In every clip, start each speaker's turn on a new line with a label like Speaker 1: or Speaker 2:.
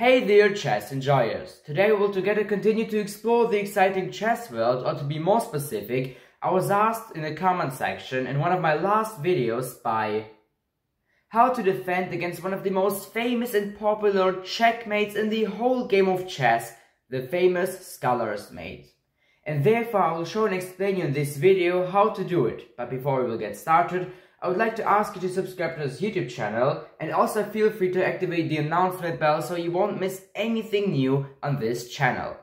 Speaker 1: Hey there chess enjoyers! Today we will together continue to explore the exciting chess world, or to be more specific, I was asked in the comment section in one of my last videos by how to defend against one of the most famous and popular checkmates in the whole game of chess, the famous Scholar's Mate. And therefore I will show and explain you in this video how to do it. But before we will get started, I would like to ask you to subscribe to this YouTube channel and also feel free to activate the announcement bell so you won't miss anything new on this channel.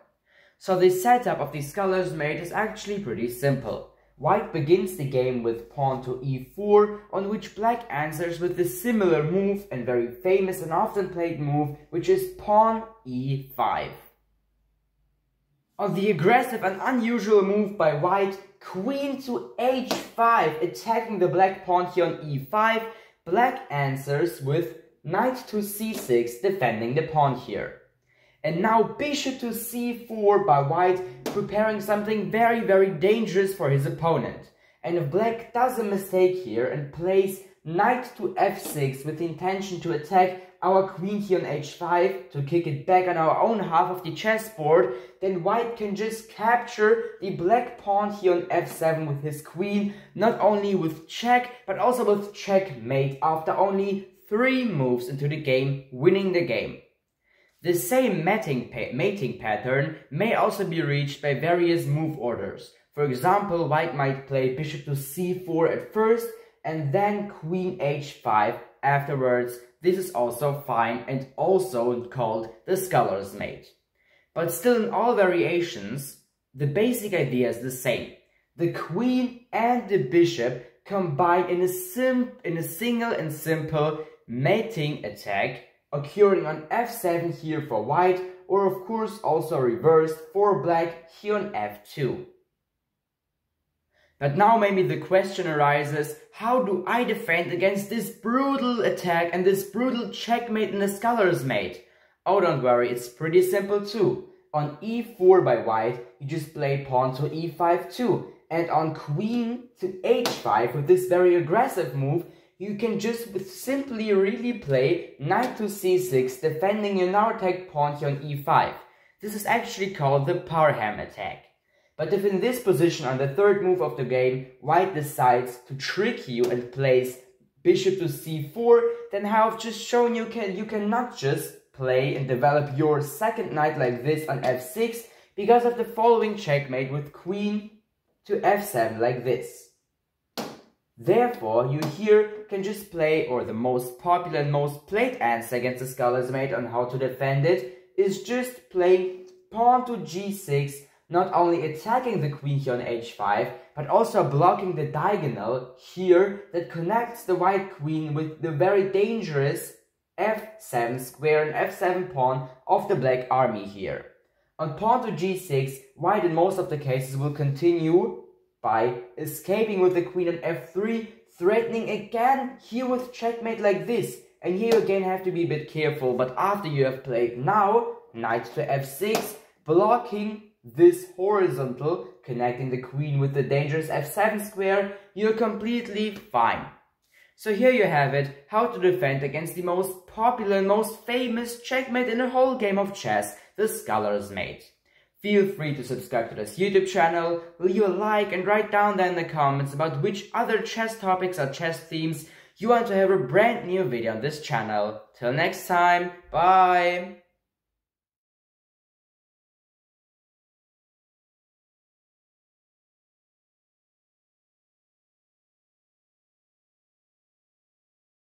Speaker 1: So the setup of the Scholar's Mate is actually pretty simple. White begins the game with pawn to e4, on which black answers with the similar move and very famous and often played move, which is pawn e5. On the aggressive and unusual move by white, queen to h5, attacking the black pawn here on e5, black answers with knight to c6, defending the pawn here. And now bishop to c4 by white, preparing something very dangerous for his opponent. And if black does a mistake here and plays knight to f6 with the intention to attack our queen here on h5 to kick it back on our own half of the chessboard, then white can just capture the black pawn here on f7 with his queen, not only with check but also with checkmate after only 3 moves into the game, winning the game. The same mating pattern may also be reached by various move orders. For example, white might play bishop to c4 at first and then queen h5 afterwards. This is also fine and also called the Scholar's Mate. But still, in all variations, the basic idea is the same. The queen and the bishop combine in a single and simple mating attack, occurring on f7 here for white, or of course also reversed for black here on f2. But now maybe the question arises, how do I defend against this brutal attack and this brutal checkmate in the Scholar's Mate? Oh, don't worry, it's pretty simple too. On e4 by white, you just play pawn to e5 too. And on queen to h5 with this very aggressive move, you can just simply really play knight to c6, defending your now attacked pawn here on e5. This is actually called the Parham attack. But if in this position on the third move of the game, white decides to trick you and plays bishop to c4, then how I've just shown you can not just play and develop your second knight like this on f6 because of the following checkmate with queen to f7 like this. Therefore, you here can just play, or the most popular and most played answer against the Scholar's Mate on how to defend it is just play pawn to g6, not only attacking the queen here on h5, but also blocking the diagonal here that connects the white queen with the very dangerous f7 square and f7 pawn of the black army here. On pawn to g6, white in most of the cases will continue by escaping with the queen on f3, threatening again here with checkmate like this. And here you again have to be a bit careful, but after you have played now knight to f6, blocking this horizontal, connecting the queen with the dangerous f7 square, you're completely fine. So here you have it, how to defend against the most popular and most famous checkmate in the whole game of chess, the Scholar's Mate. Feel free to subscribe to this YouTube channel, leave a like and write down there in the comments about which other chess topics or chess themes you want to have a brand new video on this channel. Till next time, bye!